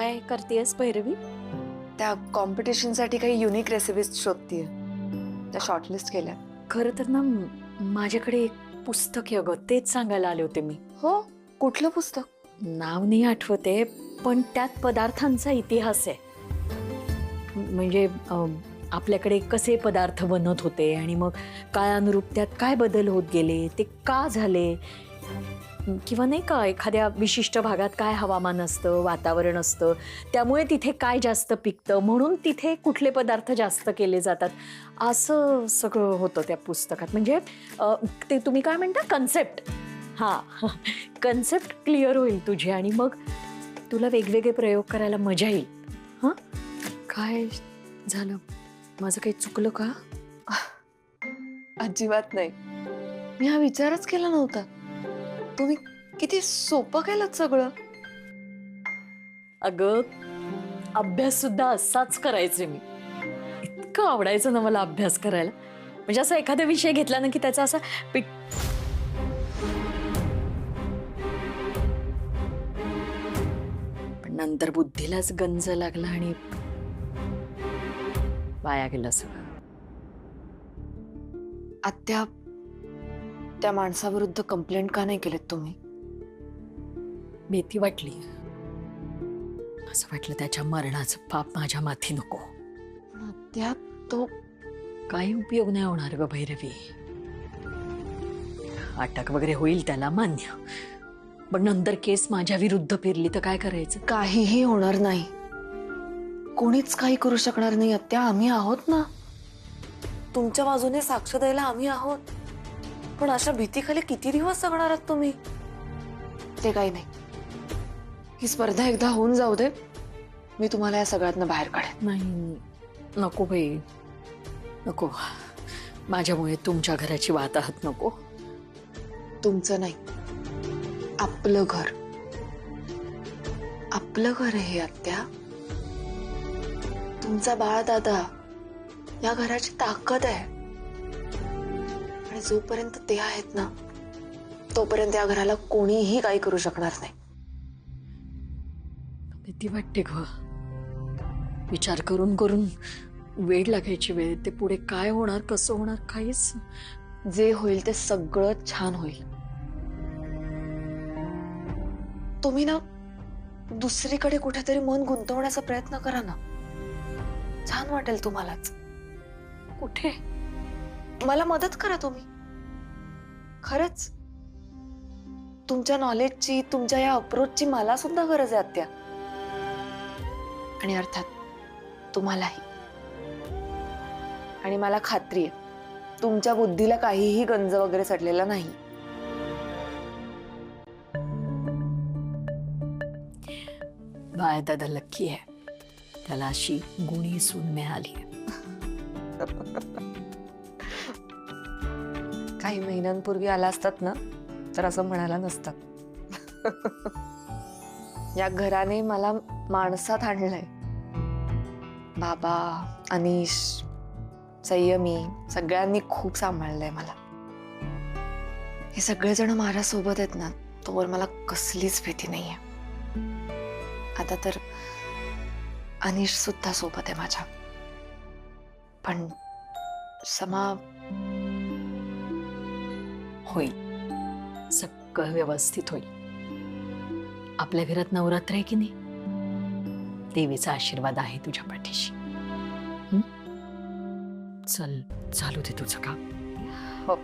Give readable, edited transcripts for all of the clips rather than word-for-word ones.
काय करतेस भैरवी? त्या कॉम्पिटिशनसाठी काही युनिक रेसिपीज शोधतीये. त्या शॉर्टलिस्ट केल्या. खरं तर ना माझ्याकडे एक पुस्तक आहे अगं, तेच सांगायला आले होते मी. हो, कुठलं पुस्तक? नाव नाही आठवते, पण त्यात पदार्थांचा इतिहास आहे. म्हणजे आपल्याकडे कसे पदार्थ बनत होते आणि मग काळानुरूप त्यात काय बदल होत गेले, ते का झाले, किंवा नाही का एखाद्या विशिष्ट भागात काय हवामान असतं, वातावरण असतं, त्यामुळे तिथे काय जास्त पिकतं, म्हणून तिथे कुठले पदार्थ जास्त केले जातात, असं सगळं होतं त्या पुस्तकात. म्हणजे ते तुम्ही काय म्हणता, कन्सेप्ट. हां, कन्सेप्ट क्लिअर होईल तुझी आणि मग तुला वेगवेगळे प्रयोग करायला मजा येईल. हां, काय झालं, माझं काही चुकलं का? अजिबात नाही. मी हा विचारच केला नव्हता. तुम्ही किती सोपं केलं सगळं. अगं, अभ्यास सुद्धा असाच करायचे मी. इतकं आवडायचं ना मला अभ्यास करायला. म्हणजे असा एखादा विषय घेतला ना की त्याचा असा पण नंतर बुद्धीलाच गंज लागला आणि वाया गेलं सगळं. आत्या, त्या माणसाविरुद्ध कंप्लेंट का नाही केलीत तुम्ही? भीती वाटली. असं वाटलं त्याच्या मरणाचं पाप माझ्या माथी नको. पण आत्या, तो काही उपयोग नाही होणार ग भैरवी. अटक वगैरे होईल त्याला, मान्य. पण नंतर केस माझ्या विरुद्ध फिरली तर काय करायचं? काहीही होणार नाही. कोणीच काही करू शकणार नाही आत्या. आम्ही आहोत ना, तुमच्या बाजूने साक्ष द्यायला आम्ही आहोत. पण अशा भीतीखाली किती दिवस जगणार आहात तुम्ही? ते काही नाही. ही स्पर्धा एकदा होऊन जाऊ दे. मी तुम्हाला या सगळ्यातनं बाहेर काढेन. नाही, नको बाई, नको. माझ्यामुळे तुमच्या घराची वाताहत नको. तुमचं नाही, आपलं घर. आपलं घर आहे आत्या. तुमचा बाळ दादा या घराची ताकद आहे. आणि जोपर्यंत ते आहेत ना, तोपर्यंत या घराला कोणीही काही करू शकणार नाही. भीती वाटते ग. विचार करून करून वेळ लागायची वेळ. ते पुढे काय होणार, कसं होणार, काहीच. जे होईल ते सगळं छान होईल. तुम्ही ना दुसरीकडे कुठेतरी मन गुंतवण्याचा प्रयत्न करा ना. छान वाटेल तुम्हालाच. कुठे? मला मदत करा तुम्ही. खरंच, तुमच्या नॉलेजची, तुमच्या या अप्रोचची मला सुद्धा गरज आहे आत्या. आणि अर्थात तुम्हालाही. आणि मला खात्री आहे तुमच्या बुद्धीला काहीही गंज वगैरे चढलेला नाही. बाय दादा लक्की आहे, त्याला अशी गुणी सून मिळाली. काही महिन्यांपूर्वी आला असतात ना तर असं म्हणाला नसतं. या घराने मला माणसात आणलंय. बाबा, अनिश, संयमी सगळ्यांनी खूप सांभाळलंय मला. हे सगळेजण माझ्या सोबत आहेत ना, तोवर मला कसलीच भीती नाहीये. आता तर अनिश सुद्धा सोबत आहे माझ्या. पण समा होईल, सगळं व्यवस्थित होईल. आपल्या घरात नवरात्र आहे की नाही, देवीचा आशीर्वाद आहे तुझ्या पाठीशी. चल, चालू दे तुझं काम. हो.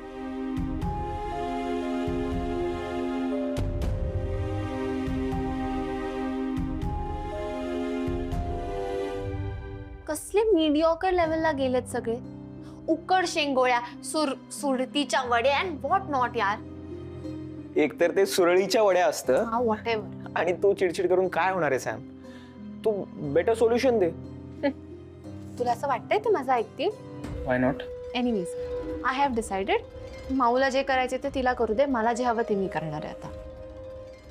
कसले मीडिओकर लेवलला गेलेत सगळे. उकड शेंगोळ्या, सुरतीच्या वड्या अँड व्हॉट नॉट यार. एक तर ते सुरळीच्या वड्या असतं हा, व्हॉट एव्हर. आणि तू चिडचिड करून काय होणार आहे सॅम? तू बेटर सोल्युशन दे. तुला असं वाटतंय ते माझं ऐकतील? Why not? Anyways, I have decided. माऊला जे करायचे ते तिला करू दे. मला जे हवं ते मी करणार आहे आता.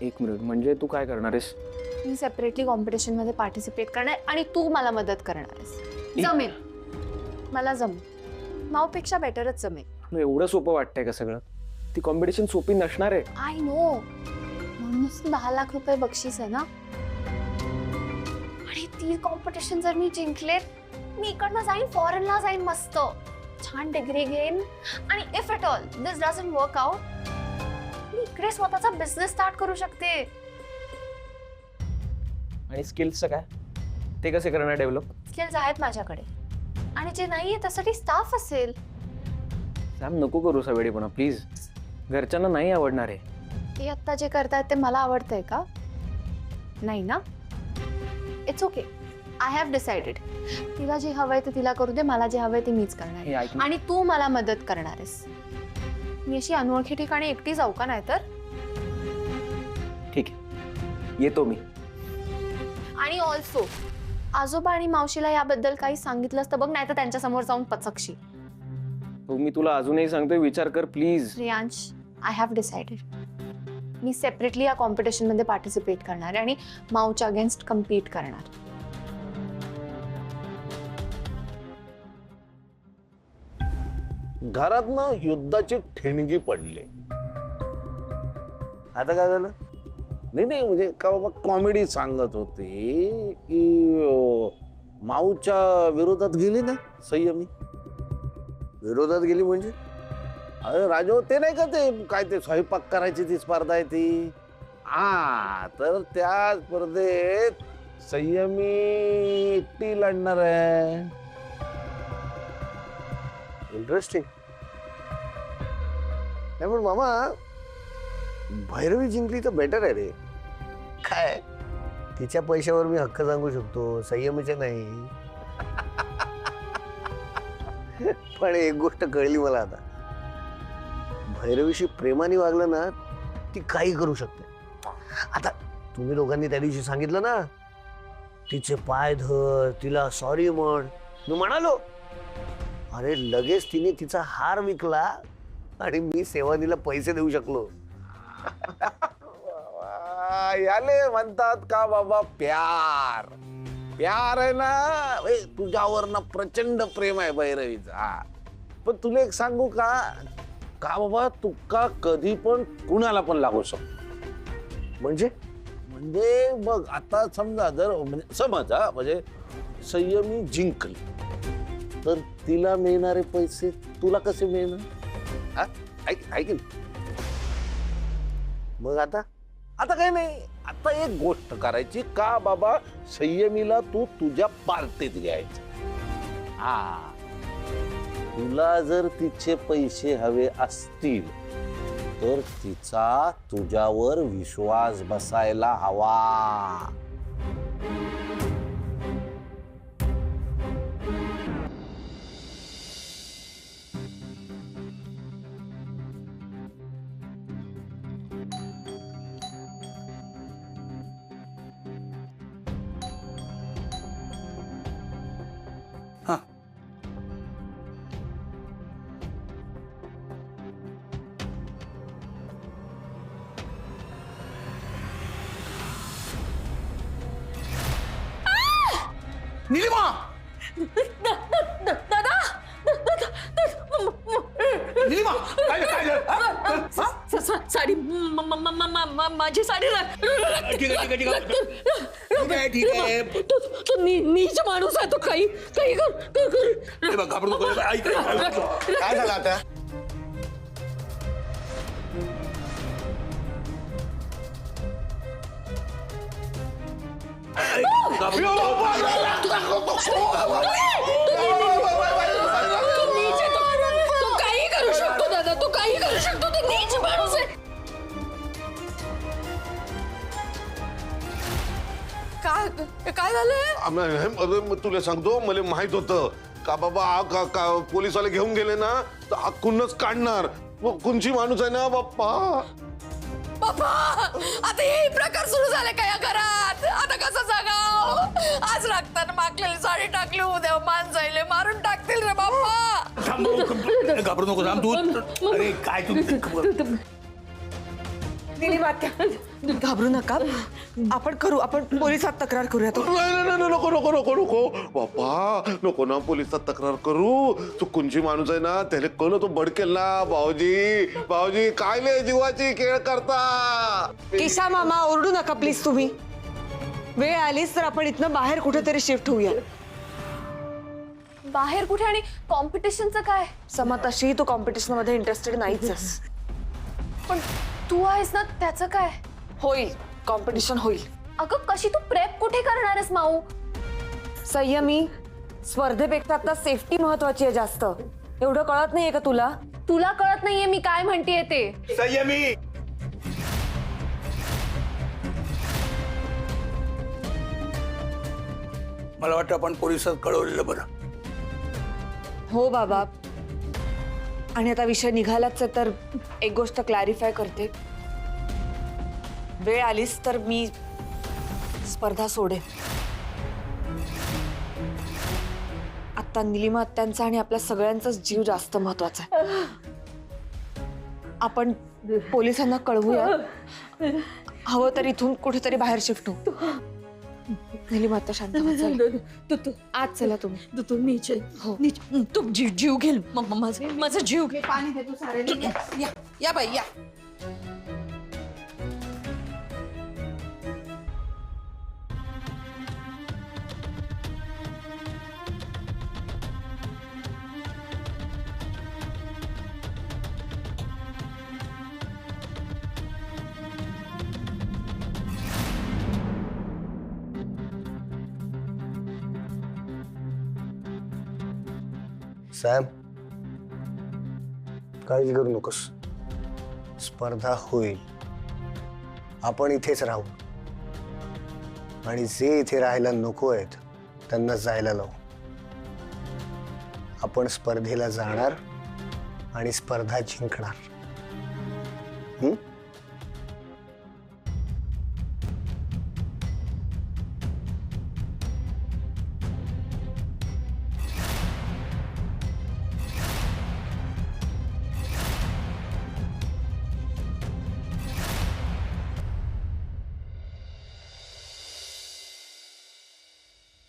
एक मिनिट, म्हणजे तू काय करणार आहेस? मी सेपरेटली कॉम्पिटिशन मध्ये पार्टिसिपेट करणार आणि तू मला मदत करणार आहेस. जमेल, मला जमेल. माऊपेक्षा बेटरच जमेल. तुला एवढं सोपं वाटतंय का सगळं? ती कॉम्पिटिशन सोपी नसणार आहे. I know. म्हणूनच 10 लाख रुपये बक्षीस आहे ना. आणि ती कॉम्पिटिशन जर मी जिंकले, मी इकडनं जाईन फॉरेनला जाईन, मस्त छान डिग्री घेईन, आणि if at all this doesn't work out, मी इकडे स्वतःचा बिझनेस स्टार्ट करू शकते. आणि स्किल्सचं काय, ते कसे करणार डेव्हलप? स्किल्स आहेत माझ्याकडे, आणि जे नाहीये त्यासाठी स्टाफ असेल. सॅम नको करू सवेडीपणा प्लीज, घरच्यांना नाही आवडणार आहे. ते आता जे करतायत ते मला आवडतंय का? नाही ना. It's okay, I have decided. तिला जे हवंय ते तिला करू दे, मला जे हवंय ते मीच करणार हे आहे. ऐक ना. आणि तू मला मदत करणार आहेस. मी अशी अनोळखी ठिकाणी एकटी जाऊ का? नाही तर. ठीक आहे, येतो मी. आणि ऑल्सो आजोबा आणि मावशीला याबद्दल काही सांगितलंस तर बघ, नाही तर त्यांच्या समोर जाऊन पचकशी. हो, मी तुला अजूनही सांगतोय, विचार कर please. Riyansh, I have decided. Me separately या कॉम्पिटिशन मध्ये पार्टिसिपेट करणार आहे आणि माऊच्या अगेन्स्ट कम्पीट करणार. घरात ना युद्धाची ठिणगी पडली. आता काय झालं? नाही नाही, म्हणजे का बाबा कॉमेडी सांगत होते की माऊच्या विरोधात गेली ना संयमी. विरोधात गेली म्हणजे अरे राजू, ते नाही का ते काय ते स्वयंपाक करायची ती स्पर्धा आहे ती. हा, तर त्या स्पर्धेत संयमी एकटी लढणार आहे. इंटरेस्टिंग. नाही पण मामा, भैरवी जिंकली तर बेटर आहे रे. काय तिच्या पैशावर मी हक्क सांगू शकतो, संयमीचे नाही. पण एक गोष्ट कळली मला आता, भैरवीशी प्रेमाने वागलं ना ती काही करू शकते. आता तुम्ही लोकांनी त्या दिवशी सांगितलं ना, तिचे पाय धर, तिला सॉरी म्हण. मी म्हणालो, अरे लगेच तिने तिचा हार विकला आणि मी सेवानीला पैसे देऊ शकलो. याले म्हणतात का बाबा प्यार. प्यार आहे ना, तुझ्यावर ना प्रचंड प्रेम आहे भैरवीचा. पण तुला एक सांगू का, का बाबा तुका कधी पण कुणाला पण लागू शकतो. म्हणजे म्हणजे बघ आता समजा, जर समज म्हणजे संयमी जिंकली तर तिला मिळणारे पैसे तुला कसे मिळणार? ऐक. मग आता काय नाही, आता एक गोष्ट करायची का बाबा, संयमीला तू तुझ्या पार्टीत घ्यायचं. हा, तुला जर तिचे पैसे हवे असतील तर तिचा तुझ्यावर विश्वास बसायला हवा. नीलिमा, दादा, नीलिमा, काय झालं? साडी, माझी साडी. ठीक आहे. तो नीच माणूस आहे तो, काही कर. घाबरू नको. ऐक, काय झालं आता? तो काही करू शकतो दादा, तो काही करू शकतो. तो नीच माणूस आहे. काय झालंय? तुला सांगतो, मला माहित होतं का बाबा का पोलिसवाले घेऊन गेले ना तर हक्कूनच काढणार. कोणची माणूस आहे ना बाप्पा. बाबा, आता हे प्रकार सुरू झाले का या घरात? आता कसं जगाव? आज रक्तानं मागलेली साडी टाकली, उद्या मान जायले मारून टाकतील रे बाप्पा. घाबरू नको, थांब तू. अरे काय तू, घाबरू नका, आपण पोलिसात तक्रार करूया. तो नाही, नको बाप्पा, नको ना पोलिसात तक्रार करू. तू कोणची माणूस आहे ना त्याला कोण तो बडकेल ना. भाऊजी काय लय जीवाची खेळ करता. किशा मामा, ओरडू नका प्लीज तुम्ही. वेळ आलीच तर आपण इथनं बाहेर कुठेतरी शिफ्ट होऊया. बाहेर कुठे? आणि कॉम्पिटिशनचं काय? समा तशीही तू कॉम्पिटिशन मध्ये इंटरेस्टेड नाहीच आहेस. पण तू आहेस ना, त्याचं काय? होईल, कॉम्पिटिशन होईल. अगं कशी तू प्रेप कुठे करणार आहेस माऊ? संयमी, स्पर्धेपेक्षा आता सेफ्टी महत्वाची आहे जास्त. एवढं कळत नाहीये का तुला? तुला कळत नाहीये मी काय म्हणतेय ते. संयमी, मला वाटतं आपण पोलिसात कळवलेलं बरं. हो बाबा, आणि आता विषय निघालाच आहे तर एक गोष्ट क्लॅरिफाय करते. वेळ आलीच तर मी स्पर्धा सोडेन. आता निलिमा आत्यांचा आणि आपल्या सगळ्यांचाच जीव जास्त महत्वाचा आहे. आपण पोलिसांना कळवूया. हवं तर इथून कुठेतरी बाहेर शिफ्ट होऊ. निलिमा आत्या शांत व्हा, चला. आज चला तुम्ही. तू नीचे हो. तू जीव घेल माझा जीव घे. पाणी दे तू सारे. या बाई या. सॅम, काळजी करू नकोस. स्पर्धा होईल. आपण इथेच राहू आणि जे इथे राहायला नको आहेत त्यांना जायला लावू. आपण स्पर्धेला जाणार आणि स्पर्धा जिंकणार.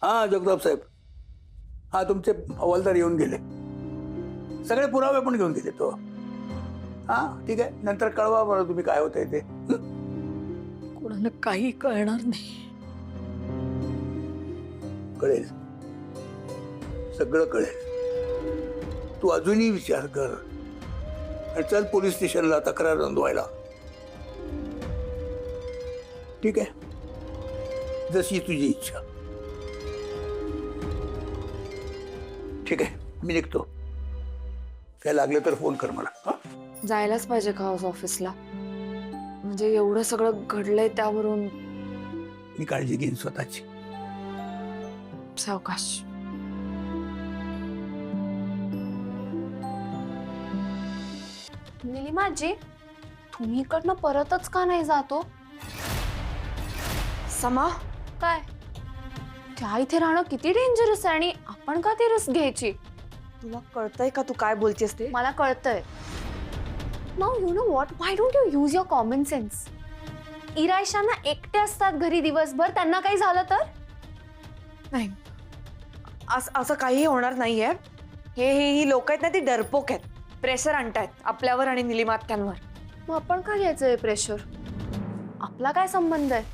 हा जगताप साहेब, हा तुमचे हवालदार येऊन गेले. सगळे पुरावे पण घेऊन गेले. तो हा ठीक आहे, नंतर कळवा बरं तुम्ही काय होतंय ते. कोणाला काही कळणार नाही. कळेल, सगळं कळेल. तू अजूनही विचार कर आणि चल पोलीस स्टेशनला तक्रार नोंदवायला. ठीक आहे, जशी तुझी इच्छा. ठीक आहे, मी निघतो. काय लागलं तर फोन कर मला. हा, जायलाच पाहिजे का ऑफिसला? म्हणजे एवढं सगळं घडलंय त्यावरून. मी काळजी घेईन स्वतःची. सावकाश. निलिमाजी, तुम्ही इकडनं परतच का नाही जातो? समा, काय त्या इथे राहणं किती डेंजरस आहे आणि आपण का ती रिस्क घ्यायची? तुला कळतंय का तू काय बोलतेस ते? मला कळतंय. Now you know what, why don't you use your common sense? इरायशांना एकटे असतात घरी दिवसभर, त्यांना काही झालं तर? नाही, असं काही होणार नाहीये. ही लोक आहेत ना, ती डरपोक आहेत. प्रेशर आणतायत आपल्यावर आणि निलिमा आत्यांवर. मग आपण का घ्यायचं हे प्रेशर? आपला काय संबंध आहे?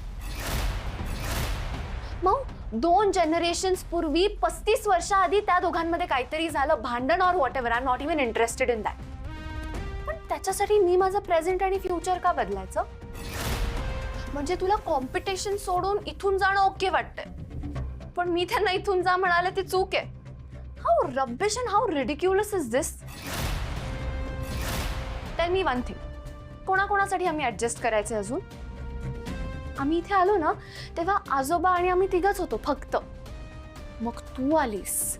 मग 2 जनरेशन्स पूर्वी 35 वर्षाआधी त्या दोघांमध्ये काहीतरी झालं, भांडण और what ever. I am not even interested in that. पण त्याच्यासाठी मी माझं प्रेझेंट आणि फ्युचर का बदलायचं? म्हणजे तुला कॉम्पिटिशन सोडून इथून जाणं ओके वाटतंय, पण मी त्यांना इथून जा म्हणाले ती चूक आहे. How rubbish and how ridiculous is this? Tell me one thing, कोणाकोणासाठी आम्ही ऍडजस्ट करायचे अजून? आम्ही इथे आलो ना तेव्हा आजोबा आणि आम्ही तिघच होतो फक्त. मग तू आलीस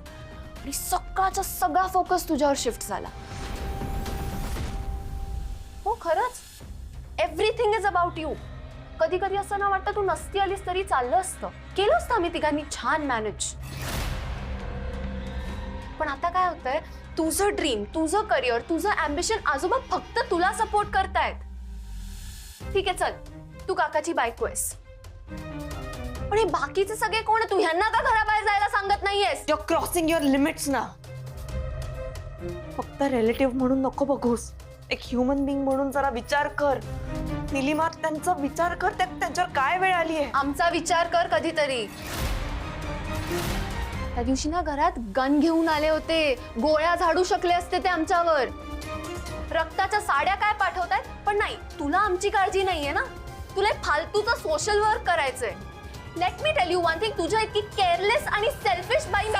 आणि सगळाचा सगळा फोकस तुझ्यावर शिफ्ट झाला. हो खरंच, एव्हरीथिंग इज अबाउट यू. कधी कधी असं ना वाटतं तू नसती आलीस तरी चाललं असतं, केलं असतं आम्ही तिघांनी छान मॅनेज. पण आता काय होतंय, तुझं ड्रीम, तुझं करिअर, तुझं अँबिशन आजोबा फक्त तुला सपोर्ट करतायत. ठीक आहे चल, तू काकाची बायको आहेस, पण हे बाकीचे सगळे कोण आहे? तू ह्यांना का घराबाहेर जायला सांगत नाहीयेस? यू क्रॉसिंग युअर लिमिट्स ना. फक्त रिलेटिव्ह म्हणून नको बघूस, एक ह्युमन बिंग म्हणून जरा विचार कर. निलिमा त्यांचा विचार कर, त्यांच्यावर काय वेळ आली आहे. आमचा विचार कर कधीतरी. त्या दिवशी ना घरात गन घेऊन आले होते, गोळ्या झाडू शकले असते ते आमच्यावर. रक्ताच्या साड्या काय पाठवतायत, पण नाही, तुला आमची काळजी नाहीये ना. तुला फालतूचा सोशल वर्क करायचंय. Let me tell you one thing, तुझ्या इतकी केअरलेस आणि सेल्फिश बाई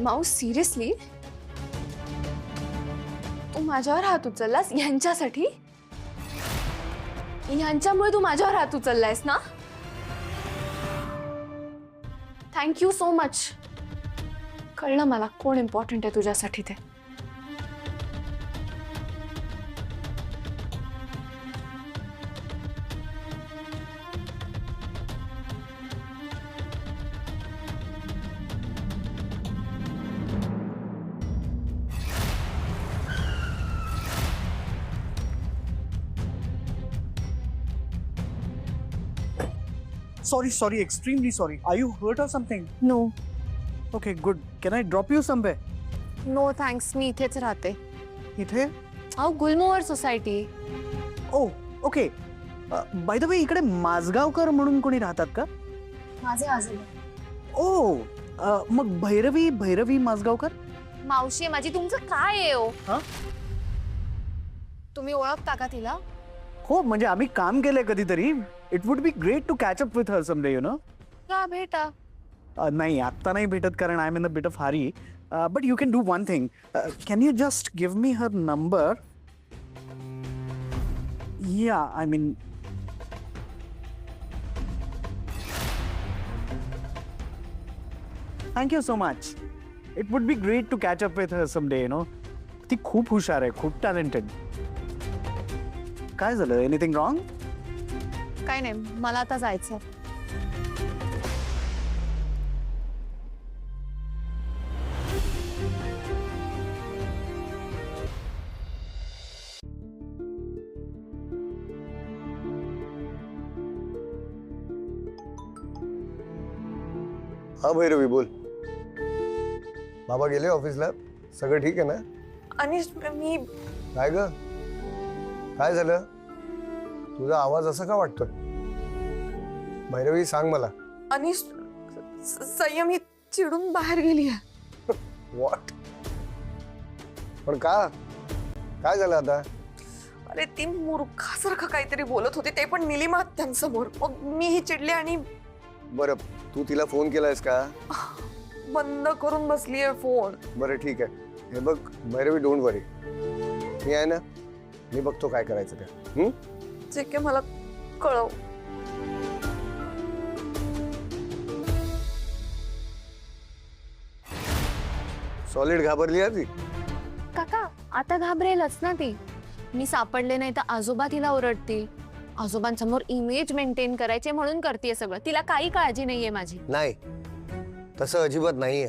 माऊस, सिरियसली तू माझ्यावर हात उचललास यांच्यासाठी? यांच्यामुळे तू माझ्यावर हात उचललायस ना? Thank you so much. कळलं मला कोण इम्पॉर्टंट आहे तुझ्यासाठी ते. Sorry, extremely sorry. Are you hurt or something? No Okay, good. Can I drop you somewhere? No thanks, मी इथेच राहते. इथे? अहो, Gulmohar society. Oh, okay. By the way, इकडे माझगावकर म्हणून कोणी राहतात का? माझे आजोबा. Oh, मग भैरवी माझगावकर? मावशी आहे माझी. तुमचं काय आहे हो? हा? तुम्ही ओळखता का तिला? हो, म्हणजे आम्ही काम केलंय कधीतरी. It would be great to catch up with her someday, you know. का भेटा. नाही, आत्ता नाही भेटत कारण I am in a bit of hurry. But you can do one thing. Can you just give me her number? Ya, I mean, thank you so much. It would be great to catch up with her someday, you know. ती खूप हुशार आहे, खूप talented. काय झालं? Anything wrong? काय नाही, मला आता जायचं. हा भैरवी बोल. बाबा गेले ऑफिसला? सगळं ठीक आहे ना? अनिश, मी काय ग, काय झालं? तुझा आवाज असा का वाटतोय? भैरवी सांग मला. अनिश, संयम ही चिडून बाहेर गेली आहे. व्हॉट? पण का? काय झालं आता? अरे ती मूर्खासारखं काहीतरी बोलत होती, ते पण निलिमा त्यांच्यासमोर. मग मीही चिडले आणि बरं, तू तिला फोन केलायस का? बंद करून बसली आहे फोन. बरं ठीक आहे. हे बघ भैरवी, डोंट वरी, मी आहे ना, मी बघतो काय करायचं ते. जे काय मला कळव. सॉलिड घाबरली आहे ती. काका, आता घाबरेलच ना ती. मी सापडले नाही तर आजोबा तिला ओरडतील. आजोबांसमोर इमेज मेंटेन करायचे म्हणून करते सगळं. तिला काही काळजी नाहीये माझी. नाही, तसं अजिबात नाहीये.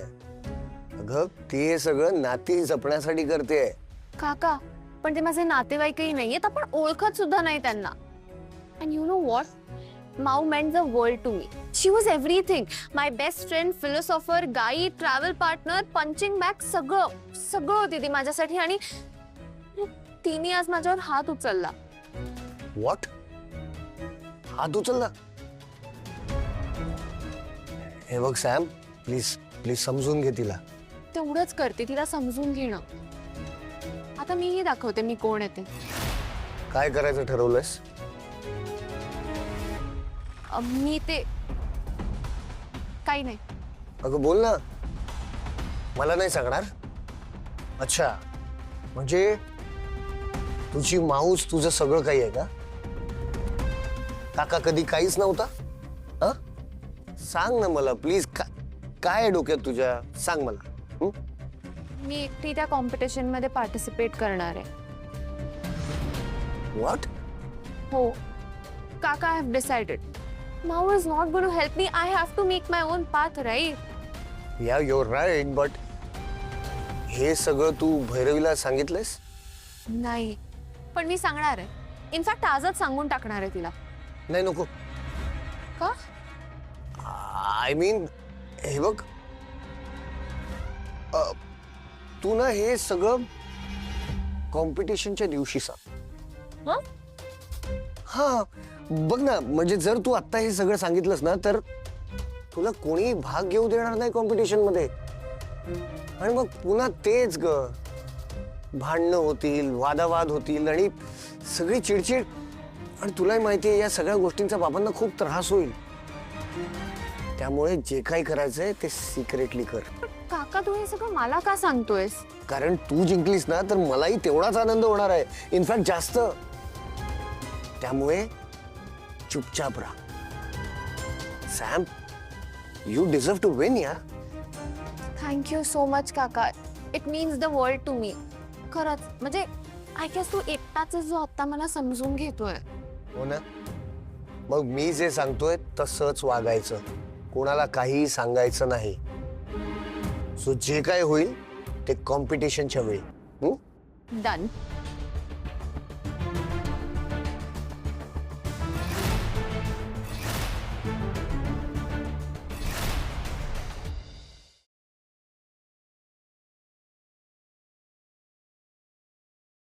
अगं, ती हे सगळं नाती जपण्यासाठी करते. काका, पण ते माझे नातेवाईकही नाहीयेत. आपण ओळखत सुद्धा नाही त्यांना. And you know what, Mau meant the world to me. She was everything. My best friend, philosopher, guide, travel partner, punching bag, सगळं होती ती माझ्यासाठी. आणि तिने आज माझ्यावर हात उचलला. व्हॉट? हात उचलला? हे बघ सॅम, प्लीज समजून घे तिला. तेवढंच करते, तिला समजून घेणं. आता मीही दाखवते मी कोण येते. काय करायचं ठरवलंयस? मी ते काही नाही. अगं बोल ना, मला नाही सांगणार? अच्छा, म्हणजे तुझी माऊस तुझं सगळं काही आहे का? काका कधी काहीच नव्हता? हा, सांग ना मला प्लीज. काय आहे डोक्यात तुझ्या? सांग मला. मी एकटी त्या कॉम्पिटिशन मध्ये पार्टिसिपेट करणार आहे. व्हॉट? हो काका, I have decided. Mau is not going to help me. I have to make my own path, right? Yeah, your right, but हे सगळं तू भैरवीला सांगितलंयस? नाही, पण मी सांगणार आहे. इनफॅक्ट आजच सांगून टाकणार आहे तिला. नाही, नको. का? आय मीन हे बघ, तू ना हे सगळं कॉम्पिटिशनच्या दिवशी सांग. हा बघ ना, म्हणजे जर तू आता हे सगळं सांगितलंस ना तर तुला कोणी भाग घेऊ देणार नाही कॉम्पिटिशन मध्ये. आणि मग पुन्हा तेच ग, भांडणं होतील, वादावाद होतील आणि सगळी चिडचिड. आणि तुलाही माहितीये या सगळ्या गोष्टींचा बाबांना खूप त्रास होईल. त्यामुळे जे काही करायचंय ते सिक्रेटली कर. काका तू हे सगळं मला का सांगतोयस? कारण तू जिंकलीस ना तर मलाही तेवढाच आनंद होणार आहे, इनफॅक्ट जास्त. त्यामुळे चुपचाप राहा. Sam, you deserve to win yeah. Thank you so much काका. It means the world to me. खरंच म्हणजे आय गेस तू एकटाच जो आता मला समजून घेतोय. हो ना, मग मी जे सांगतोय तसंच वागायचं, कोणाला काहीही सांगायचं नाही. सो जे काय होईल ते कॉम्पिटिशनच्या वेळी. डन.